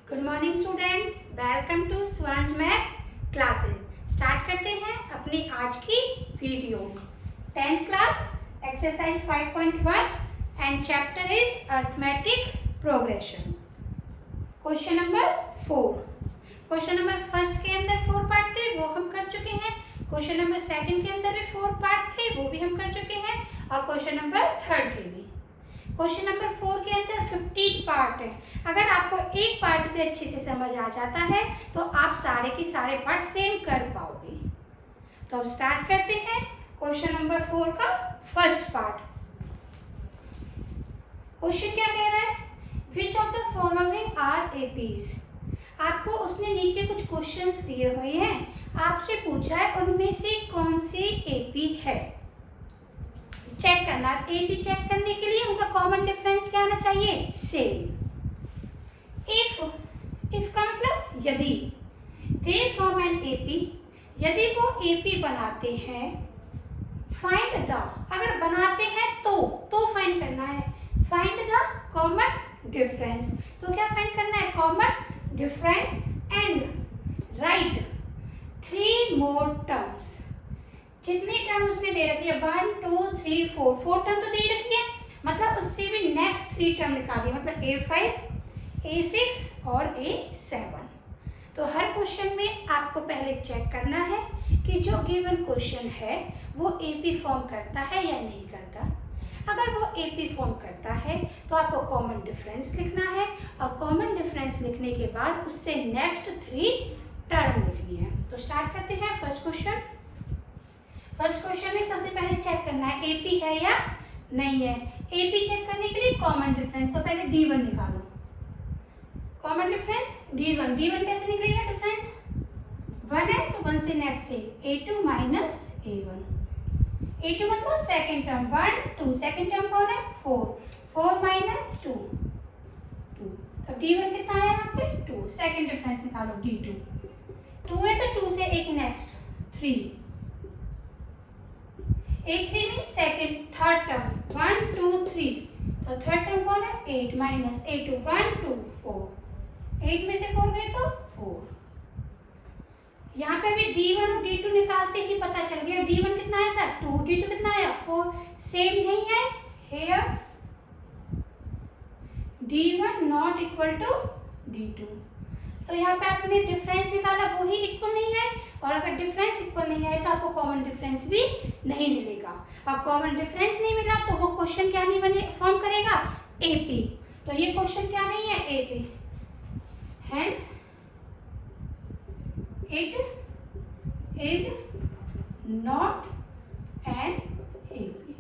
Good morning students, welcome to स्वांज math classes. Start करते हैं अपनी आज की video. 10th class exercise 5.1 and chapter is arithmetic progression. Question number 4। Question number first के अंदर 4 पार्ट थे, वो हम कर चुके हैं। क्वेश्चन नंबर सेकंड के अंदर भी 4 पार्ट थे, वो भी हम कर चुके हैं। और क्वेश्चन नंबर थर्ड के भी। क्वेश्चन नंबर 4 के अंदर 15 पार्ट है। अगर आपको एक पार्ट भी अच्छे से समझ आ जाता है तो आप सारे के सारे पार्ट सेम कर पाओगे। तो अब स्टार्ट करते हैं क्वेश्चन नंबर 4 का फर्स्ट पार्ट। क्वेश्चन क्या कह रहा है? Which of the following are APs. आपको उसने नीचे कुछ क्वेश्चंस दिए हुए हैं, आपसे पूछा है उनमें से कौन सी एपी है। चेक करना। एपी चेक करने के लिए उनका कॉमन डिफरेंस क्या आना चाहिए? सेम। इफ का मतलब यदि। दे फॉर्म एन एपी, यदि वो एपी बनाते हैं। फाइंड द, अगर बनाते हैं तो फाइंड करना है। फाइंड द कॉमन डिफरेंस, तो क्या फाइंड करना है? Common difference and right 3 more terms. जितनी टर्म उसने दे रखी है 1 2 3 4 टर्म तो दे रखी है, मतलब उससे भी नेक्स्ट 3 टर्म निकालिए, मतलब A5 A6 और A7। तो हर क्वेश्चन में आपको पहले चेक करना है कि जो गिवन क्वेश्चन है वो एपी फॉर्म करता है या नहीं करता। अगर वो एपी फॉर्म करता है तो आपको कॉमन डिफरेंस लिखना है, और कॉमन डिफरेंस लिखने के बाद उससे नेक्स्ट 3 टर्म लिखनी है। तो स्टार्ट करते हैं फर्स्ट क्वेश्चन। फर्स्ट क्वेश्चन में सबसे पहले चेक करना है एपी है या नहीं है। एपी चेक करने के लिए कॉमन डिफरेंस, तो पहले D1 निकालो। Common difference D1। D1 कैसे निकलेगा? डिफरेंस 1 है तो 1 से नेक्स्ट है A2 माइनस A1। A2 मतलब सेकेंड टर्म 1 2, सेकेंड टर्म कौन है? 4 माइनस 2 2। तो D1 कितना है यहाँ पे? 2। सेकेंड डिफरेंस निकालो D2। 2 है तो 2 से एक नेक्स्ट 3। A3 में सेकेंड थर्ड टर्म 1 2 3, तो थर्ड टर्म कौन है? 8 माइनस A2 1 2 4। 8 में से 4 गए तो 4। यहाँ पे भी D1 और D2 निकालते ही पता चल गया। D1 कितना आया था? 2। D2 कितना आया? 4। सेम नहीं है here D1 not equal to D2। तो यहाँ पे आपने डिफरेंस निकाला, वो ही इक्वल नहीं है, और अगर डिफरेंस इक्वल नहीं है तो आपको कॉमन डिफरेंस भी नहीं मिलेगा। और कॉमन डिफरेंस नहीं मिला तो वो क्वेश्चन क्या नहीं बने फॉर्म करेगा? एपी। तो ये क्वेश्चन क्या नहीं है? AP. Hence it is not an AP.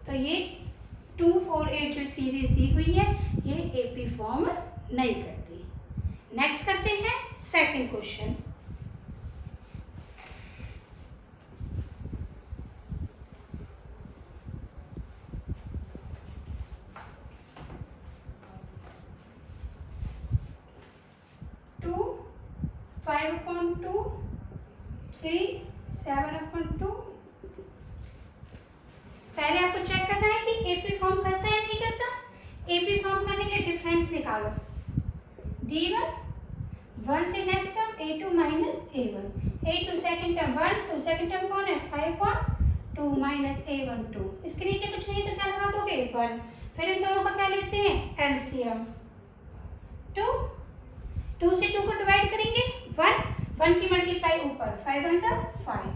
तो ये 2 4 8 जो सीरीज दी हुई है ये एपी फॉर्म नहीं करती। नेक्स्ट करते हैं सेकंड क्वेश्चन। टू 5/2 3 7/2। पहले आपको चेक करना है कि एपी फॉर्म करता है या नहीं करता। एपी फॉर्म करने के लिए डिफरेंस निकालो। D1 1 से next term A2 minus A1। A2 second term 1 2, second term कौन है? 5/2 माइनस A1 2। इसके नीचे कुछ नहीं तो क्या लगा दोगे? 1। फिर इन दोनों का क्या लेते हैं? एलसीएम। 2 से 2 को डिवाइड करेंगे 1 की मल्टीप्लाई ऊपर 5 1 सा 5।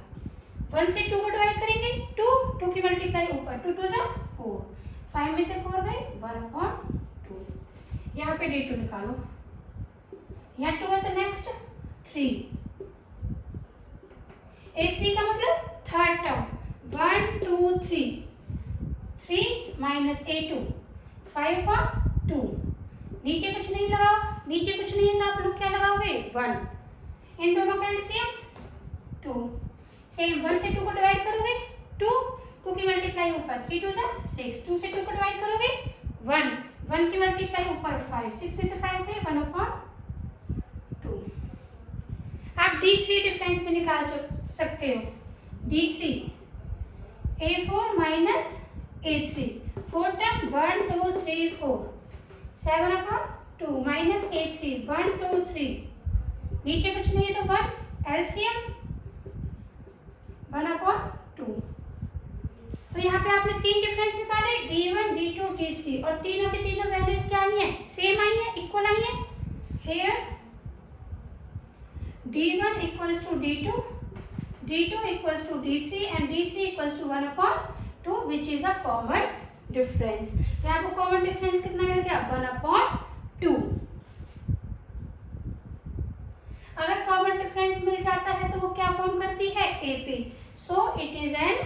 1 से 2 को डिवाइड करेंगे 2 की मल्टीप्लाई ऊपर 2 2 सा 4। 5 में से 4 गए 1/2। यहाँ पे D2 निकालो। यहाँ 2 है तो नेक्स्ट 3। A3 का मतलब थर्ड टर्म 1 2 3 3 माइनस A2 5/2। नीचे कुछ नहीं लगाओ, नीचे कुछ नहीं है तो आप लोग क्या लगाओगे? 1। इन दोनों का एलसीएम 2। सेम 1 से 2 को डिवाइड करोगे 2 की मल्टीप्लाई ऊपर 3 2 सा 6। 2 से 2 को डिवाइड करोगे 1 की मल्टीप्लाई ऊपर 5। 6 में से 5 गए 1/2। आप D3 डिफरेंस में निकाल सकते हो। D3 A4 minus A3 4 term 1 2 3 4 7/2 2 minus A3 1 2 3, नीचे कुछ नहीं है तो 1, एलसीएम 1/2। तो यहाँ पे आपने तीन डिफरेंस निकाले, D1 D2 D3, और तीनों की तीनों वैल्यूज क्या आई है, सेम आई है, इक्वल आई है। Here D1 equals to D2, D2 equals to D3 and D3 equals to 1/2, which is a common difference। तो यहाँ पर कॉमन डिफरेंस कितना मिल गया, 1/2। अगर कॉमन डिफरेंस मिल जाता है तो वो क्या फॉर्म करती है, AP। So it is an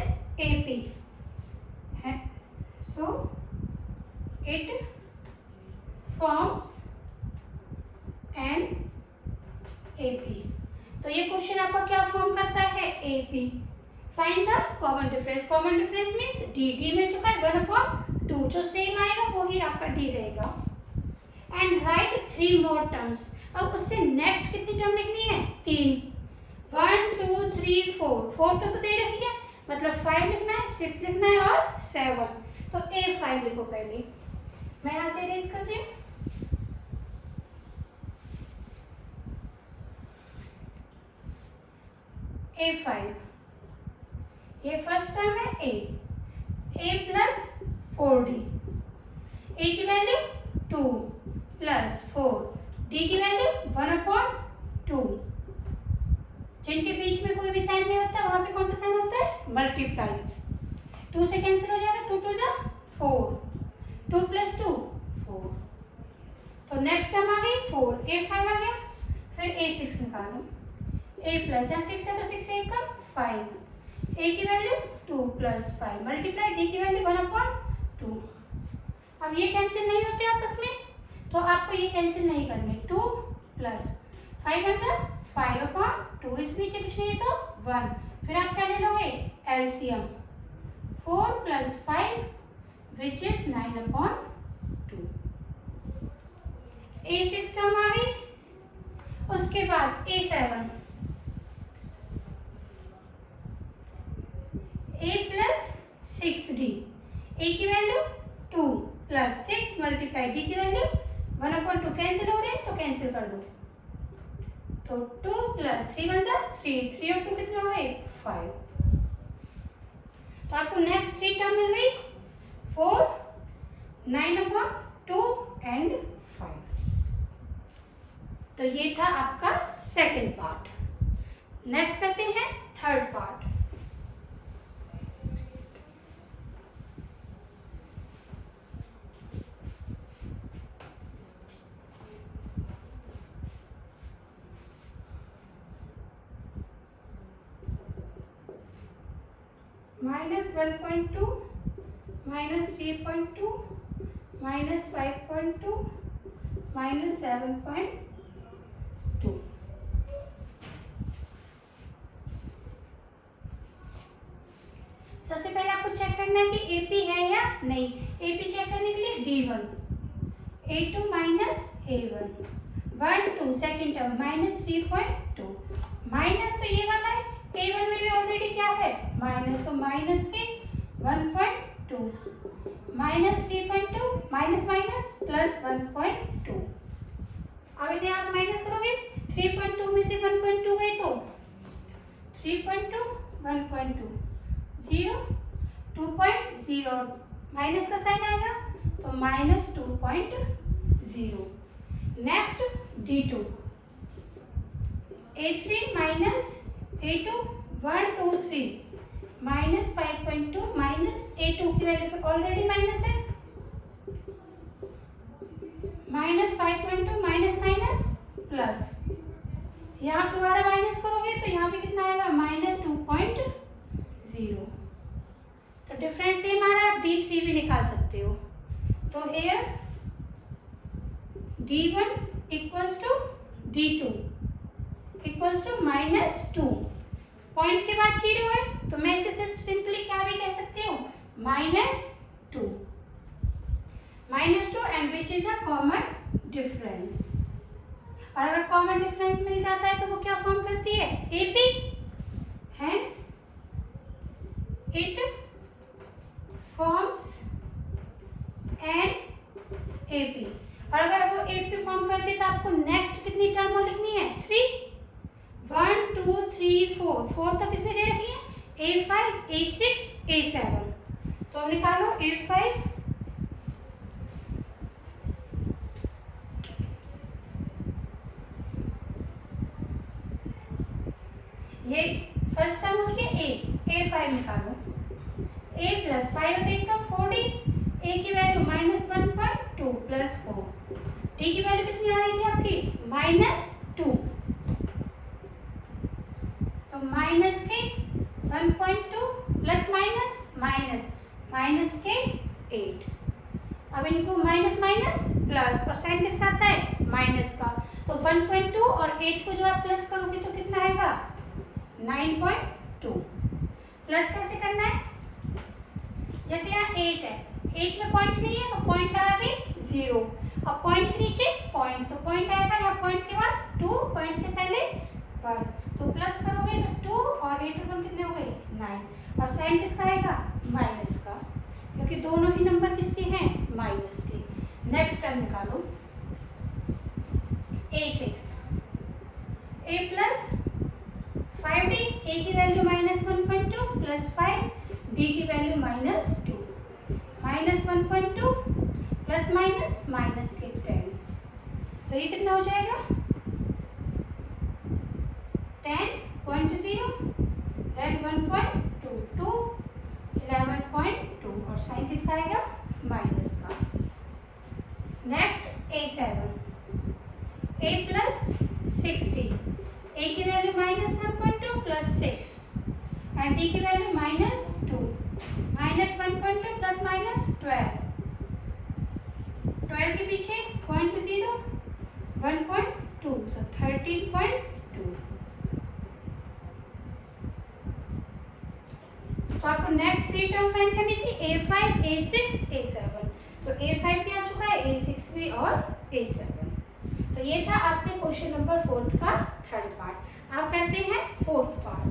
AP है, so it forms an AP। तो ये क्वेश्चन आपका क्या फॉर्म करता है, AP। Find the common difference. Common difference means D मिल चुका है 1/2, जो सेम आएगा वो ही आपका D रहेगा। And right 3 more terms. अब उससे नेक्स्ट कितनी टर्म लिखनी है, 3, 1 2 3 4, 4 तो दे रखी है, मतलब 5 लिखना है, 6 लिखना है और 7। तो A5 लिखो पहले, मैं यहाँ से इरेज करती हूँ। A5, ये फर्स्ट टर्म है A प्लस 4D, A की वैल्यू 2 प्लस 4, D की वैल्यू 1/2। जिनके बीच में कोई भी साइन नहीं होता वहां पे कौन सा साइन होता है, मल्टीप्लाई। 2 से कैंसिल हो जाएगा, 2 2 जा 4, 2 प्लस 2 4। तो नेक्स्ट टर्म आ गई 4, A5 आ गया। फिर A6 निकालो, A प्लस, यहाँ 6 है तो 6 से 1 का 5, A की वैल्यू 2 प्लस 5 मल्टीप्लाई D की वैल्यू 1/2। अब ये कैंसिल नहीं होते आपस में, तो आपको ये कैंसिल नहीं करने, 2 प्लस 5 आंसर 5/2, इस बीच कुछ नहीं है तो 1। फिर आप क्या ले लोगे, LCM 4 plus 5 which is 9/2। A6 term आ गई। उसके बाद A7, A plus 6D, A की वैल्यू 2 प्लस 6 मल्टीप्लाई D की वैल्यू 1/2, कैंसिल हो रहे हैं तो कैंसिल कर दो, तो 2 प्लस 3 1 जा 3, 3 और 2 कितने हो गए, 5। तो आपको नेक्स्ट 3 टर्म मिल गई, 4 9/2 एंड 5। तो ये था आपका सेकंड पार्ट। नेक्स्ट करते हैं थर्ड पार्ट। -1.2, -3.2, -5.2, -7.2। सबसे पहले आपको चेक करना है कि AP है या नहीं। AP चेक करने के लिए D1, A2 minus A1, 1 2 second term -3.2, minus तो ये वाला है, A1 में भी ऑलरेडी क्या है, माइनस, तो माइनस के 1.2, -3.2 माइनस माइनस प्लस 1.2। अब इन्हें आप माइनस करोगे, 3.2 में से 1.2 गई तो 3.2 1.2 0 2.0, माइनस का साइन आएगा तो -2.0। Next D2, A3 minus A2 1 2 3, -5.2 minus A2 की वैल्यू ऑलरेडी माइनस है, -5.2 माइनस माइनस प्लस, यहाँ दोबारा माइनस करोगे तो यहाँ पे कितना आएगा, -2.0। तो डिफरेंस सेम आ रहा है, आप D3 भी निकाल सकते हो। तो here D1 equals to D2 equals to -2, point के बाद 0 है तो मैं इसे सिर्फ सिंपली क्या भी कह सकती हूँ, -2 and which is a common difference. और अगर कॉमन डिफरेंस मिल जाता है तो वो क्या फॉर्म करती है, AP, hence it forms an AP। और अगर वो AP फॉर्म करती है तो आपको नेक्स्ट कितनी टर्म लिखनी है? 3। 1 2 3 4, 4 तो किसने दे रखी है? A5 A6 A7। तो निकालो A5 ये फर्स्ट टर्म होती है A5 निकालो। A प्लस 5 होता है इनका 4D, A की वैल्यू -1.2 प्लस 4, D की वैल्यू कितनी आ रही थी आपकी? -2, तो माइनस के 1.2 प्लस माइनस के 8। अब इनको माइनस माइनस प्लस, और साइन किसका आता है? माइनस का। तो 1.2 और 8 को जो आप प्लस करोगे तो कितना आएगा? 9.2। प्लस कैसे करना है? जैसे यहाँ 8 है, 8 में पॉइंट नहीं है तो पॉइंट लगा के 0, अब पॉइंट के नीचे पॉइंट, तो पॉइंट आएगा यहाँ, पॉइंट के बाद 2, पॉइंट से पहले 1, तो प्लस करोगे तो 2 और 8 और 1 कितने हो गए? 9। और साइन किसका आएगा? माइनस का, क्योंकि दोनों ही नंबर किसके हैं? माइनस के। नेक्स्ट टर्म निकालो A6। A plus 5D, A की वैल्यू -1.2 प्लस 5, D की वैल्यू -2, -1.2 प्लस माइनस के 10, तो ये कितना हो जाएगा? 10.0, देन 1.2, 2, 11.2, और साइन किसका आएगा? माइनस का। Next A7। A plus 60, A की वैल्यू -1.2 प्लस 6 एंड D की वैल्यू -2, -1.2 प्लस -12, 12 के पीछे 0.0, 1.2, तो 13.2। तो आपको नेक्स्ट 3 टर्म फाइंड करनी थी, A5 A6 A7। तो A5 भी आ चुका है, A6 भी और A7। तो ये था आपके क्वेश्चन नंबर 4 का थर्ड पार्ट। आप करते हैं 4th पार्ट।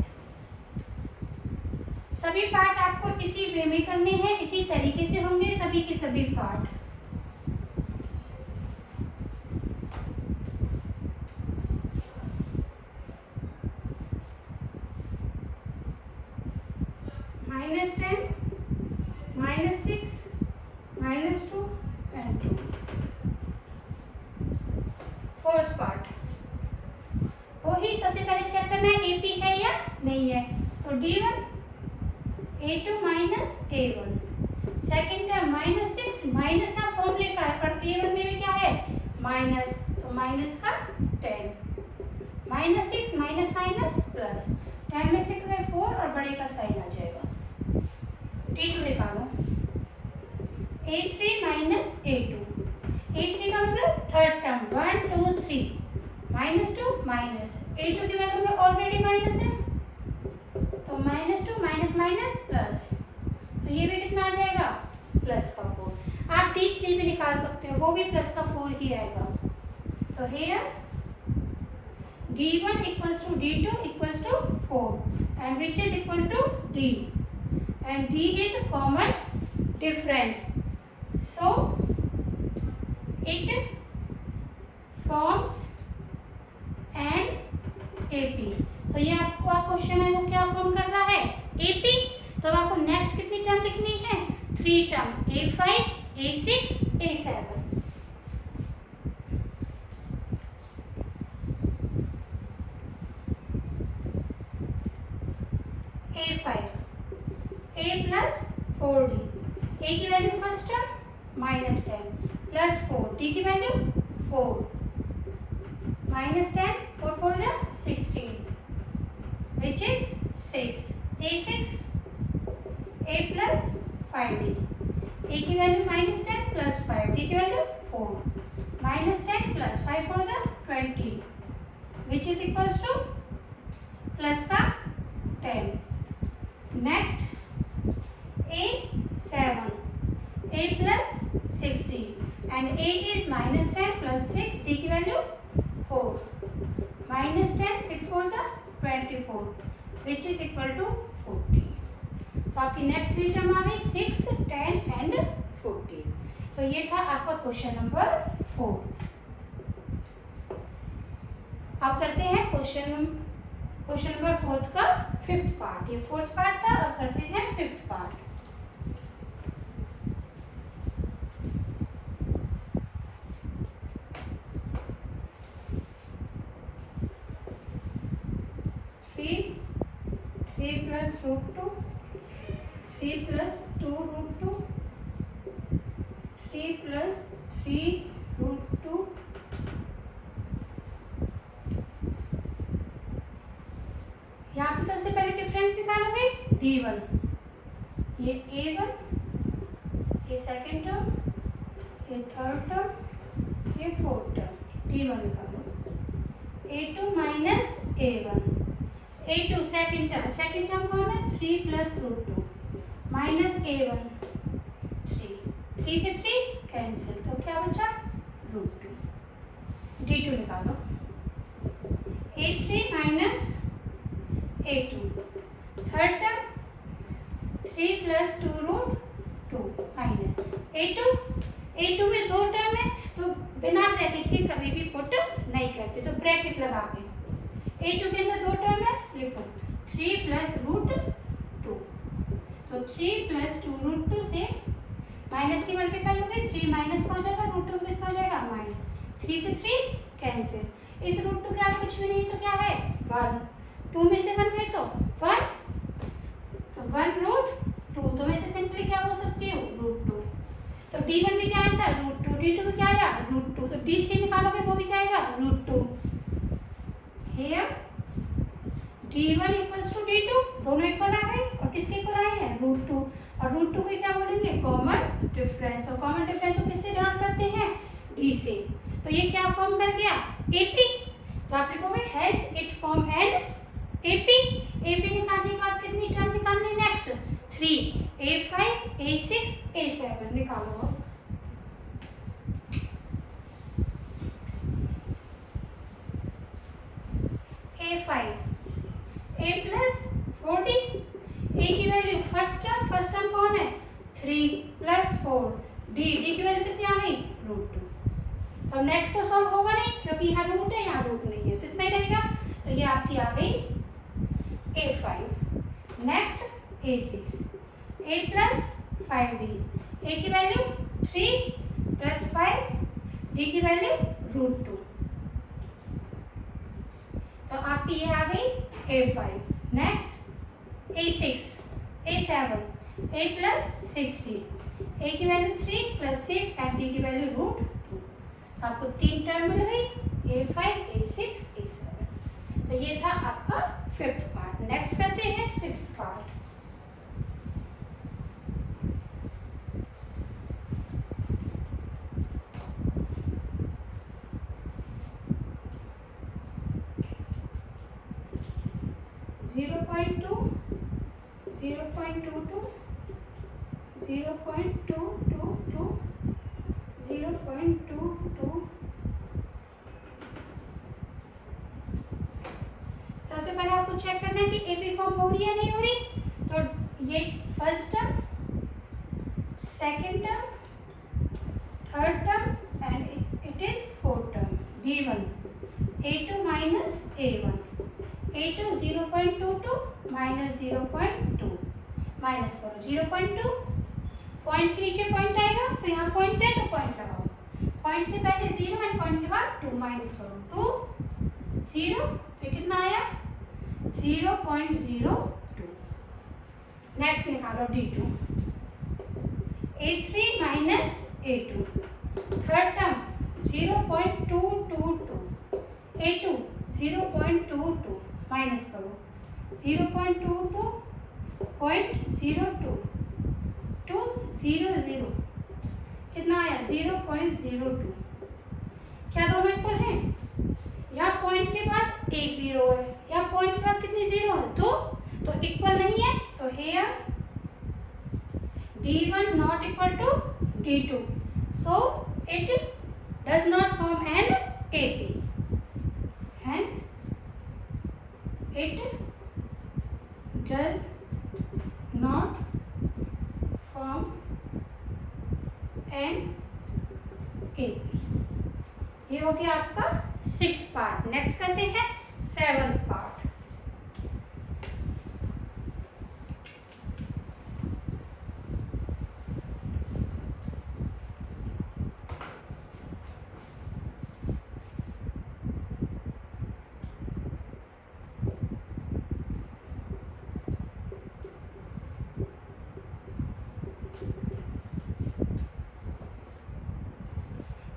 सभी पार्ट आपको इसी वे में करने हैं, इसी तरीके से होंगे सभी के सभी पार्ट। -10, -6, -2 and 2। 4th पार्ट वही सबसे पहले चेक करना है AP है या नहीं है, तो D1 A2 minus A1। Second term -6, minus का फॉर्म लेकर है पर A1 में भी क्या है? माइनस, तो माइनस का 10, -6 माइनस प्लस 10 में 6 है 4 और बड़े का साइन आ जाएगा। D2 निकालो। A3 माइनस A2, A3 का मतलब थर्ड टर्म 1 2 3, -2 माइनस, A2 की वैल्यू में ऑलरेडी माइनस है तो -2 माइनस प्लस, तो ये भी कितना आ जाएगा? प्लस का 4। आप D3 भी निकाल सकते हो, वो भी प्लस का 4 ही आएगा। तो here D1 equals to D2 equals to 4 and which is equal to D, and D is a common difference, so it forms an AP। तो ये आपका क्वेश्चन है वो क्या फॉर्म कर रहा है? AP। तो आपको नेक्स्ट कितनी टर्म लिखनी है? 3 term, A5 A6 A7। A5 A plus 4D, A की value first term -10 plus 4, D की वैल्यू 4, -10, 4 4 जा 16 which is 6। A6 A plus 5D, A की वैल्यू -10 प्लस 5, D की वैल्यू 4, -10 प्लस 5 4 जा 20 which is equals to plus का 10। Next A7 A plus 60 and A is -10 plus 6, D की value 4, -10 6 4 जा 24 which is equal to 40। तो आपकी next 3 term आ गई 6 10 and 14। तो ये था आपका क्वेश्चन नंबर फोर्थ। अब करते हैं क्वेश्चन नंबर फोर्थ का फिफ्थ पार्ट। ये फोर्थ पार्ट था, अब करते हैं fifth part. Three plus root two, 3 plus 2 root 2, 3 plus 3 root 2, यहाँ पे सबसे पहले डिफरेंस निकालोगे D1, ये A1, ये सेकेंड टर्म, ये थर्ड टर्म, ये फोर्थ टर्म। D1 निकालो। A2 minus A1, A2 second term कौन है? 3 प्लस रूट 2 माइनस A1 3 से 3 कैंसिल, तो क्या बचा? रूट 2। D2 निकालो। A3 minus A2, third term 3 plus 2 root 2 minus A2 में दो टर्म है तो बिना ब्रैकेट के कभी भी पुट नहीं करते, तो ब्रैकेट लगा के A2 के अंदर दो टर्म है, लिखो 3 प्लस रूट 2, तो 3 प्लस 2 रूट 2 से माइनस की मल्टीप्लाई हो गई, 3 माइनस का हो जाएगा, रूट 2 किसका हो जाएगा? माइनस। 3 से 3 कैंसिल। इस रूट 2 के आगे कुछ भी नहीं तो क्या है? 1। 2 में से 1 गए तो 1, तो 1 रूट 2, तो मैं से सिंपली क्या बोल सकती हूँ? रूट 2। तो D1 में क्या आया था? रूट 2। D2 में क्या आया? रूट 2। तो D3 निकालोगे वो भी क्या आएगा? Root 2। Here D1 equals to D2, दोनों इक्वल आ गए और किसके इक्वल आए हैं? रूट 2। और रूट 2 को क्या बोलेंगे? Common difference. और कॉमन डिफरेंस को किससे डिनोट करते हैं? D से। तो ये क्या फॉर्म कर गया? AP। तो आप लिखोगे hence it form an AP। AP निकालने के बाद कितनी टर्म निकालनी? नेक्स्ट 3, A5, A6, A7 निकालो। A5, A plus 4D, A की वैल्यू फर्स्ट टर्म कौन है? 3 प्लस 4, D की वैल्यू कितनी आ गई? रूट 2। तो नेक्स्ट तो सॉल्व होगा नहीं क्योंकि यहाँ रूट है, यहाँ रूट नहीं है, तो इतना ही रहेगा। तो ये आपकी आ गई A5। Next A6, A plus 5D, A की वैल्यू 3 प्लस 5, D की वैल्यू रूट 2, तो आपकी ये आ गई A5। Next A6, A7, A plus 6D, A की वैल्यू 3 प्लस 6 एंड D की वैल्यू रूट 2। तो आपको 3 टर्म मिल गई, A5, A6, A7। तो ये था आपका फिफ्थ पार्ट। नेक्स्ट करते हैं sixth part. Zero point two, 0.22, 0.222, 0.22। सबसे पहले आपको चेक करना है कि एपी फॉर्म हो रही है नहीं हो रही। तो ये first term, second term, third term and it is fourth term. B1 A2 minus A1, A2 0.22 minus 0.2, minus करो 0.2, पॉइंट के नीचे पॉइंट आएगा तो यहाँ पॉइंट है तो पॉइंट लगाओ, पॉइंट से पहले 0 एंड पॉइंट के बाद 2 माइनस करो, 2 0, तो कितना आया? 0.02। नेक्स्ट निकालो D2, A3 minus A2, third term 0.222, A2 0.22 minus करो 0.22, 0.02, 200, कितना आया? 0.02। क्या दोनों इक्वल हैं? यहाँ पॉइंट के बाद एक जीरो है, यहाँ पॉइंट के बाद कितनी जीरो है? 2, तो इक्वल नहीं है, तो here D1 not equal to D2, so it does not form an AP, hence it does not form an AP। ये हो गया आपका 6th पार्ट। नेक्स्ट करते हैं 7th पार्ट।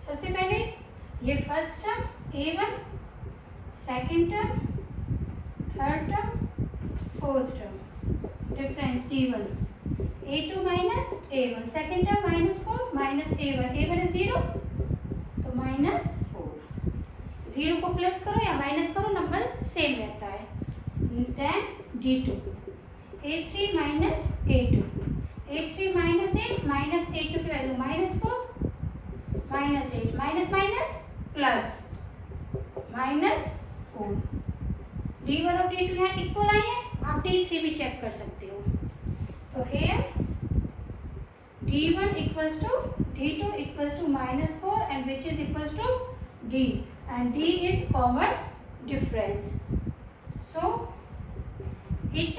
सबसे पहले ये first term a1, second term, third term, fourth term, difference d1, a2 minus a1, second term -4 minus a1, a1 is 0 तो -4, 0 को प्लस करो या माइनस करो नंबर सेम रहता है। Then d2, a3 minus a2, a3 minus 8 minus a2 की value -4 -8 minus minus plus -4। d1 और d2 यहाँ इक्वल आए हैं, आप d3 भी चेक कर सकते हो। तो here d1 equals to d2 equals to -4 and which is equals to d and d is common difference. So it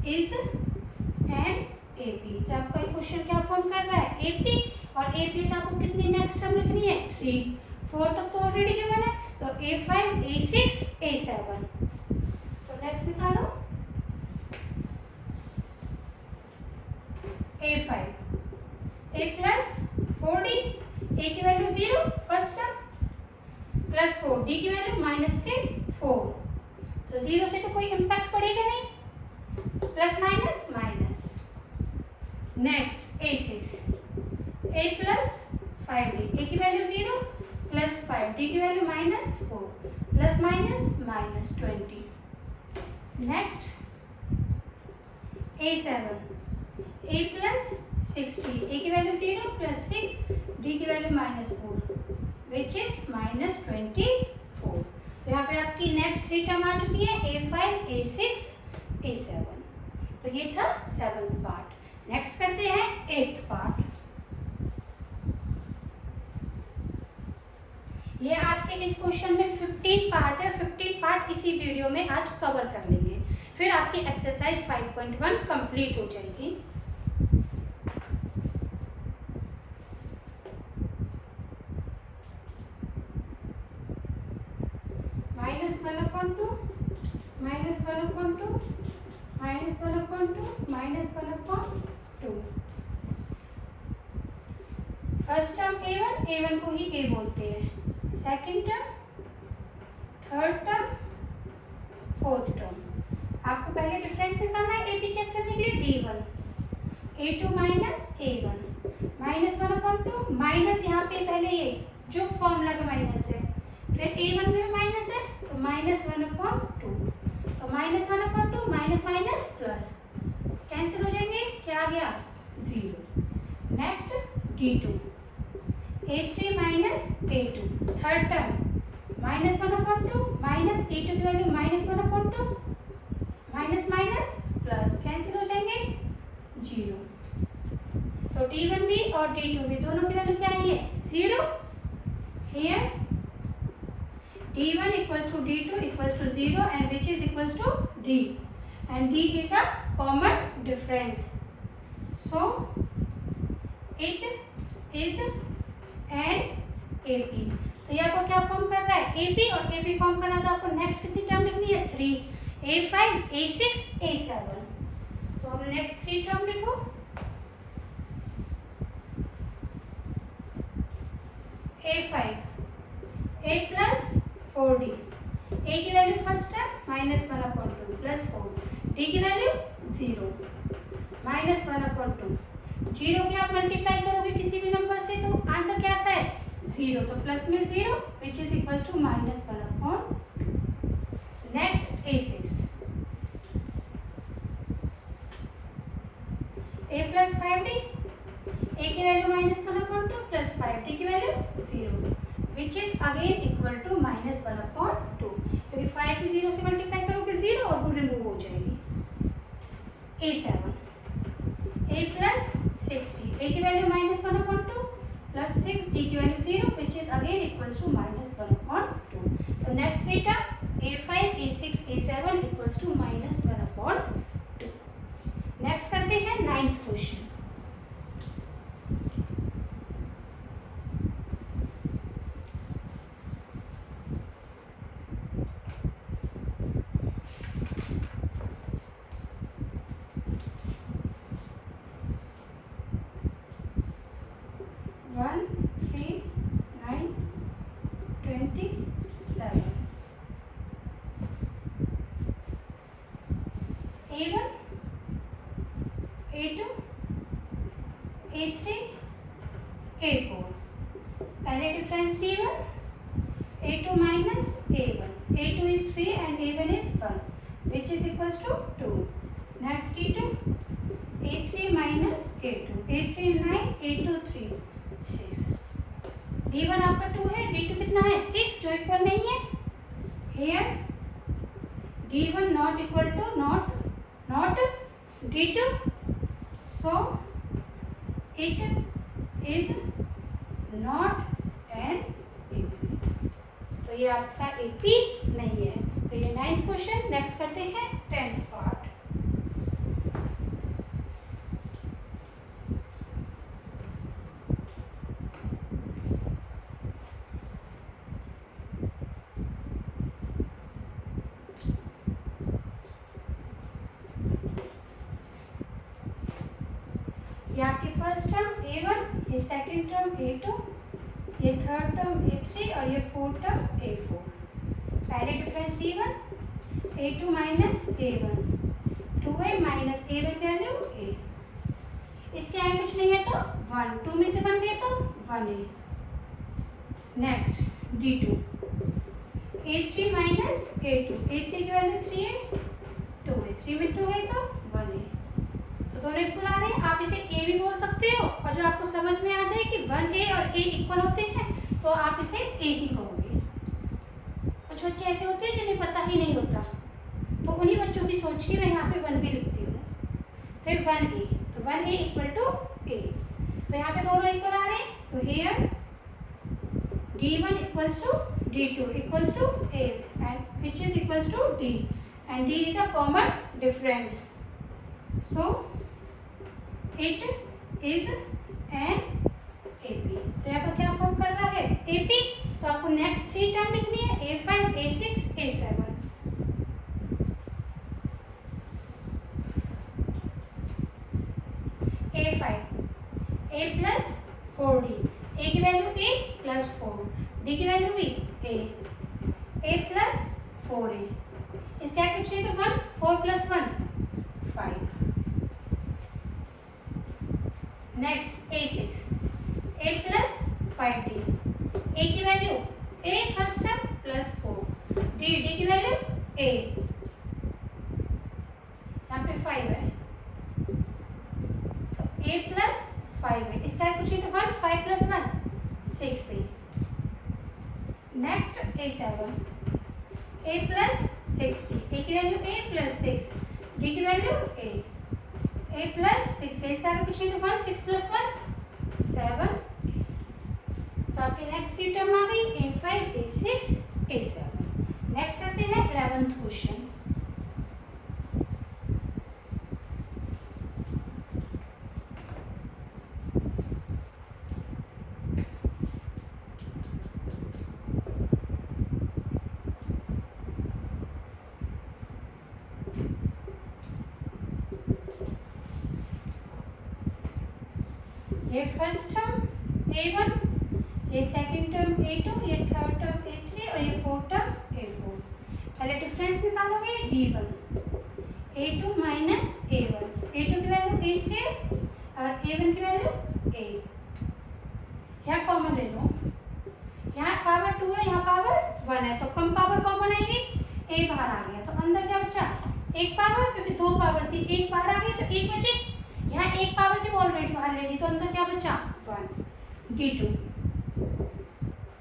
is an AP। तो आपका क्वेश्चन क्या फॉर्म कर रहा है? AP और AP तो आपको कितनी नेक्स्ट टर्म लिखनी है? 3, 4 तक तो ऑलरेडी गिवन है, तो A5, A6, A7। तो नेक्स्ट निकालो A5, A plus 4D, A की value 0 first term plus 4 D की वैल्यू -4, तो 0 से तो कोई इम्पैक्ट पड़ेगा नहीं, plus minus minus. Next A6, A plus 5D, A की वैल्यू 0 प्लस 5 D की value -4 plus minus -20। Next A7, A plus 6D, A की वैल्यू 0 प्लस 6 D की वैल्यू -4 विच इज -24। तो यहाँ पे आपकी नेक्स्ट 3 टर्म आ चुकी है A5, A6, A7। तो ये था 7th पार्ट। नेक्स्ट करते हैं 8th पार्ट। ये आपके इस क्वेश्चन में 15 पार्ट है, 15 पार्ट इसी वीडियो में आज कवर कर लेंगे, फिर आपकी एक्सरसाइज 5.1 कंप्लीट हो जाएगी। -1/2 -1/2 -1/2 -1/2। फर्स्ट टर्म A1 को ही A बोलते हैं, second term, third term, fourth term. आपको पहले डिफरेंस निकालना है AP चेक करने के लिए। D1, A2 minus A1 -1/2 minus, यहाँ पे पहले ये जो फॉर्मूला का माइनस है, फिर A1 में भी माइनस है तो -1/2, तो -1/2 माइनस माइनस प्लस कैंसिल हो जाएंगे, क्या आ गया 0। Next D2, A3 minus A2, third term -1/2 minus A2 की value -1/2 minus minus plus cancel हो जाएंगे 0। तो D1 भी और D2 भी दोनों की वैल्यू क्या आई है 0। Here D1 equals to D2 equals to 0 and which is equals to D and D is a common difference. So it is an AP। तो ये आपको क्या फॉर्म कर रहा है AP, और AP फॉर्म करना था आपको नेक्स्ट कितनी टर्म लिखनी है 3, A5, A6, A7। तो हम नेक्स्ट 3 टर्म लिखो। A5, A plus 4D, A की value first term -1/2 plus 4, D की वैल्यू 0 -1/2। 0 की आप मल्टीप्लाई करोगे किसी भी नंबर से तो आंसर क्या आता है 0, तो प्लस में 0 which is equals to -1/2। Next A6, A plus 5D, A की वैल्यू -1/2 प्लस 5D की value 0 which is again equal to -1/2, क्योंकि 5 की 0 से मल्टीप्लाई करोगे 0 और वो रिमूव हो जाएगी। A7, A plus 6D, A की वैल्यू -1/2 प्लस प्लस 6 डी की value 0 which is again equals to -1/2. तो next three term a5 a6 a7 equals to -1/2. Next करते हैं 9th क्वेश्चन. A4 पहले difference D1 A2 minus A1. A2 is 3 and A1 is 1 which is equals to 2. Next D2 A3 minus A2. A3 9 A2 3 6. D1 आपका 2 है, D2 कितना है 6 जो equal नहीं है. Here D1 not equal to not D2, so it is not an AP. तो ये आपका AP नहीं है. तो ये 9th क्वेश्चन. नेक्स्ट करते हैं 10th पार्ट. ये आपकी फर्स्ट टर्म A1, ये सेकंड टर्म A2, ये थर्ड टर्म A3 और ये फोर्थ टर्म A4. पहले difference D1 A2 minus A1 2A minus A1 value A. इसके आगे कुछ नहीं है तो 1, 2 में से 1 गए तो 1A. Next D2 A3 minus A2. A3 की वैल्यू 3A 2A. 3 में से 2 गए तो 1A. तो दोनों इक्वल आ रहे हैं. आप इसे A भी बोल सकते हो और जो आपको समझ में आ जाए कि 1A और A इक्वल होते हैं तो आप इसे A ही कहोगे. कुछ बच्चे ऐसे होते हैं जिन्हें पता ही नहीं होता, तो उन्हीं बच्चों की सोच के मैं यहाँ पे 1 भी लिखती हूँ. तो 1A, तो 1A इक्वल टू A. तो यहाँ पे दोनों इक्वल आ रहे हैं. तो here D1 equals to D2 equals to A and which is equals to D and D is a common difference. So it is an AP. तो यहाँ पर क्या फॉर्म कर रहा है AP. तो आपको नेक्स्ट 3 टर्म लिखनी है A5 A6 A7. A5 A plus 4D. A की वैल्यू A plus 4, D की वैल्यू भी A plus 4A. इसके आगे कुछ नहीं तो 1, 4 plus 1 5. Next A6 A plus 5D. A की value A first term plus 4, D की वैल्यू A. यहाँ पे 5 है तो A plus 5 है. इसका कुछ नहीं तो 1, 5 plus 1 6A. Next A7 A plus 6D. A की वैल्यू A plus 6, D की वैल्यू A plus 6. इसका कुछ नहीं तो 1, 6 plus 1 7. तो आपकी नेक्स्ट 3 टर्म आ गई A5 A6 A7. नेक्स्ट करते हैं 11th क्वेश्चन. ये फर्स्ट टर्म A1, ये सेकंड टर्म A2, ये थर्ड टर्म A3 और ये फोर्थ टर्म A4. पहले डिफरेंस निकालोगे D1 A2 minus A1. A2 की वैल्यू A स्क्वायर और A1 की वैल्यू A. यहाँ कॉमन ले लो. यहाँ पावर 2 है, यहाँ पावर 1 है, तो कम पावर कॉमन आएगी. A बाहर आ गया तो अंदर क्या बचा एक पावर, क्योंकि 2 पावर थी, एक बाहर आ गई तो एक बची. यहाँ एक पावर थी वो ऑलरेडी बाहर ले ली तो अंदर क्या बचा 1. D2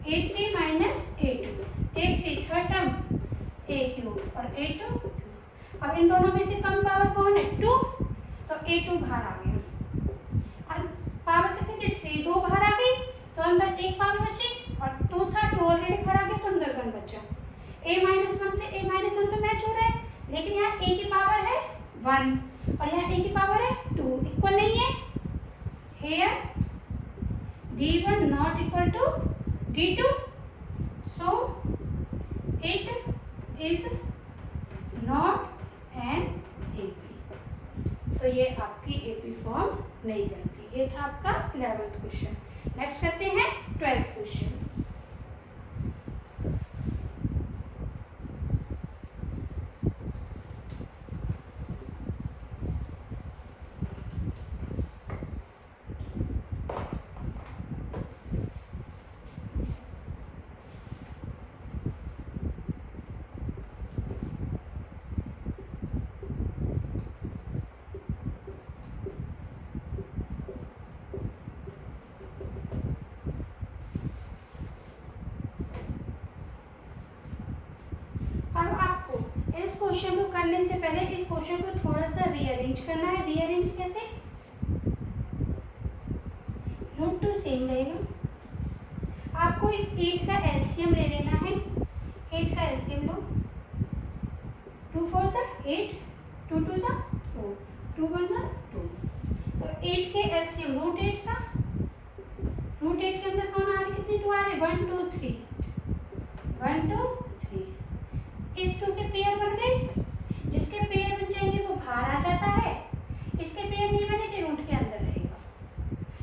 A3 minus A2. A3 third term A cube और A2. अब इन दोनों में से कम पावर कौन है 2, तो A2 बाहर आ गया. अब पावर कितनी थी 3, 2 बाहर आ गई तो अंदर एक पावर बची और 2 था, 2 ऑलरेडी भरा गया तो अंदर 1 बचा। a-1 से a-1 तो मैच हो रहा है, लेकिन यहाँ a की पावर है 1 और यहाँ a की पावर है 2, इक्वल नहीं है। Here d1 not equal to d2, so it is not an AP। तो ये आपकी AP फॉर्म नहीं करती। ये था आपका 11th क्वेश्चन। नेक्स्ट करते हैं 12th क्वेश्चन। इस क्वेश्चन को करने से पहले इस क्वेश्चन को थोड़ा सा रीअरेंज करना है। रीअरेंज कैसे? रूट 2 सेम रहेगा। आपको इस 8 का एलसीएम ले लेना है। 8 का एलसीएम लो, 2 4 सा 8, 2 2 सा 4, 2 1 सा 2। तो 8 के एलसीएम रूट 8 था। रूट 8 के अंदर कौन आ रहे, कितने 2 आ रहे, 1 2 3, 1 2 3। इस 2 के पेयर बन गए। जिसके पेयर बन जाएंगे वो बाहर आ जाता है, इसके पेयर नहीं बने तो रूट के अंदर रहेगा।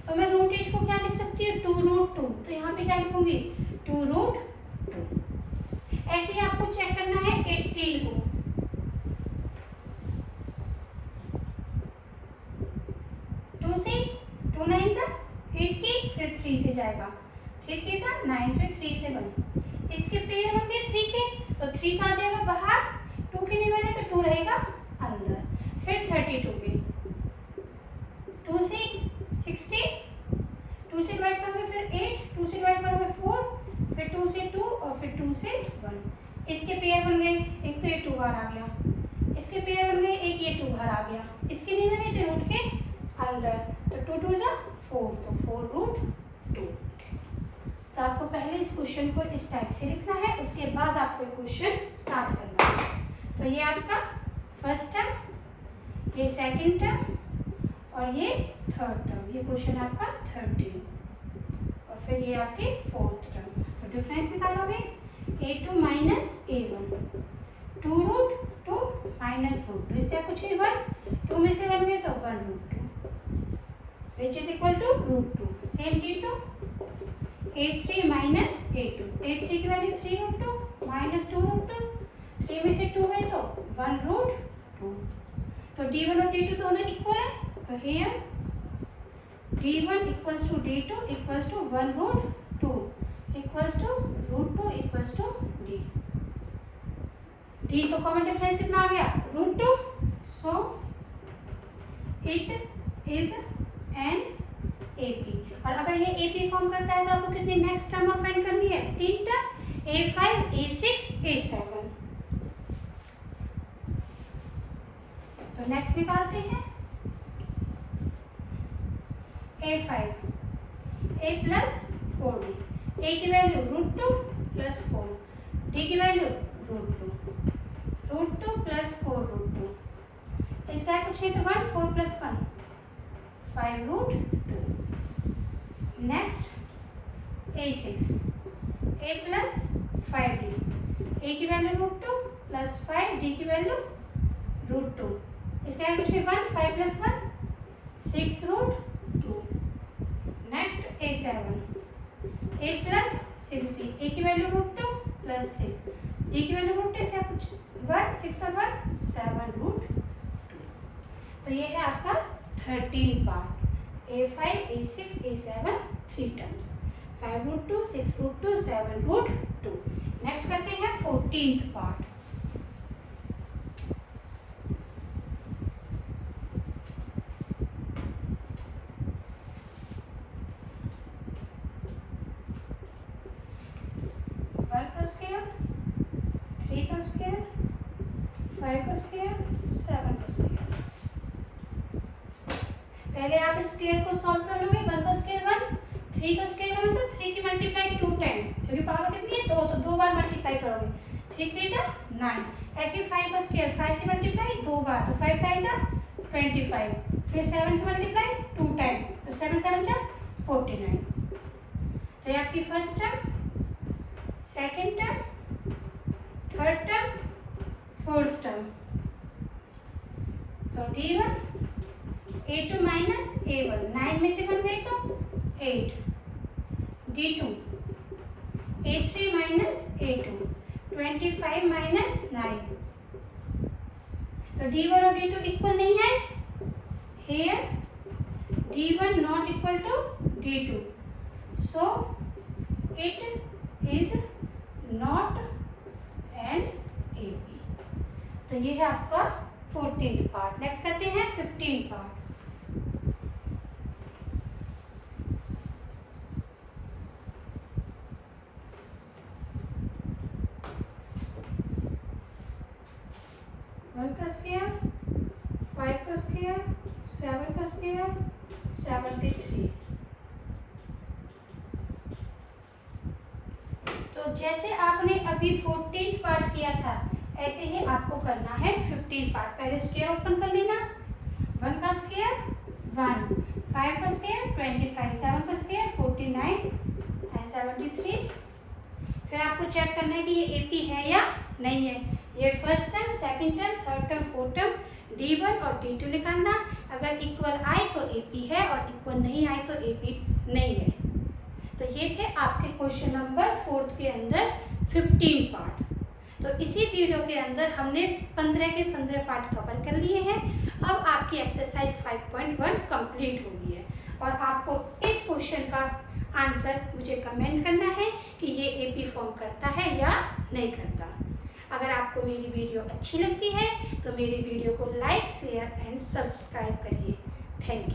तो मैं रूट 8 को क्या लिख सकती हूँ, 2 रूट 2। तो यहाँ पे क्या लिखूंगी, 2 रूट 2। ऐसे ही आपको चेक करना है 18 को। 2 से 2 9 से 18, फिर 3 से जाएगा, 3 3 से 9, फिर 3 से 1। इसके पेयर बन गए 3 के, तो 3 का आ जाएगा बाहर, 2 के नहीं बने तो 2 रहेगा अंदर। फिर 32 के, 2 से 16, 2 से डिवाइड करोगे फिर 8, 2 से डिवाइड करोगे 4, फिर 2 से 2 और फिर 2 से 1। इसके पेयर बन गए, एक तो ये 2 बाहर आ गया, इसके पेयर बन गए, एक ये 2 बाहर आ गया, इसके नहीं बने तो रूट के अंदर, तो 2 2 जा 4, तो 4 रूट 2। तो आपको पहले इस क्वेश्चन को इस टाइप से लिखना है, उसके बाद आपको क्वेश्चन स्टार्ट करना है। तो ये आपका फर्स्ट टर्म, ये सेकंड टर्म और ये थर्ड टर्म। ये क्वेश्चन आपका 13 और फिर ये आपके फोर्थ टर्म। तो डिफरेंस निकालोगे, a2 minus a1, 2 root 2 minus root 2। इसका कुछ ही 1, 2 में से 1 गए तो 1 root 2, which is equal to root 2। Same d2, a3 minus a2, a3 की वैल्यू 3 रूट 2 माइनस 2 रूट 2, 3 में से 2 गए तो 1 रूट 2। तो d1 और d2 दोनों इक्वल है, तो here d1 equals to d2 equals to 1 root 2 equals to root 2 equals to d। d तो कॉमन डिफरेंस कितना आ गया, root 2। So it is an AP। और अगर ये AP फॉर्म करता है तो आपको कितनी नेक्स्ट टर्म फाइंड करनी है, 3 टर्म, a5 a6 a7। तो नेक्स्ट निकालते हैं a5, a plus 4d, a की वैल्यू रूट 2 प्लस 4, d की वैल्यू रूट 2 प्लस 4 रूट 2। इसका कुछ है तो 1, 4 plus 1 5 root 2। Next a6, a plus 5d, a की वैल्यू रूट 2 प्लस 5, d की वैल्यू रूट 2। इसका कुछ है 1, 5 plus 1 6 root 2। Next a7, a plus 6d, a की वैल्यू रूट 2 प्लस 6, d की वैल्यू रूट 2। इसका कुछ 1, 6 और 1 7 रूट 2। तो ये है आपका 13 part, a5 a6 a7 3 terms, 5 root 2 6 root 2 7 root 2। Next करते हैं 14th पार्ट। का स्क्वायर, 3 का स्क्वायर, 5 का स्क्वायर, 7 का स्क्वायर। पहले आप इस स्क्वायर को सॉल्व कर लोगे, 1 का स्क्वायर 1, 3 का स्क्वायर का मतलब 3 की मल्टीप्लाई 2 10, क्योंकि पावर कितनी है 2, तो 2 बार मल्टीप्लाई करोगे, 3 3 जा 9। ऐसे 5 का स्क्वायर, 5 की मल्टीप्लाई 2 बार, तो 5 5 जा 25, फिर 7 की मल्टीप्लाई 2 10, तो 7 7 जा 49। तो ये आपकी first term, second term, third term, fourth term. तो D1 A2 माइनस A1, 9 में से बन गई तो 8, D2 A3 minus A2, 25 minus 9। तो D1 और D2 इक्वल नहीं है, here D1 not equal to D2, so it is not an AP। तो ये है आपका 14th पार्ट। नेक्स्ट करते हैं 15th पार्ट। वन का स्क्वायर, 5 का स्क्वायर, 7 का स्क्वायर, 73। तो जैसे आपने अभी 14th पार्ट किया था, ऐसे ही आपको करना है 15th पार्ट। पहले स्क्वायर ओपन कर लेना, 1 का स्क्वायर 1, 5 का स्क्वायर 25, 7 का स्क्वायर 49 एंड 73। फिर आपको चेक करना है कि ये AP है या नहीं है। ये first term, second term, third term, fourth term, D1 और D2 निकालना। अगर इक्वल आए तो AP है और इक्वल नहीं आए तो AP नहीं है। तो ये थे आपके क्वेश्चन नंबर 4 के अंदर 15 पार्ट। तो इसी वीडियो के अंदर हमने 15 के 15 पार्ट कवर कर लिए हैं। अब आपकी एक्सरसाइज 5.1 कंप्लीट हो गई है और आपको इस क्वेश्चन का आंसर मुझे कमेंट करना है कि ये AP फॉर्म करता है या नहीं करता। अगर आपको मेरी वीडियो अच्छी लगती है तो मेरी वीडियो को लाइक, शेयर एंड सब्सक्राइब करिए। Thank you.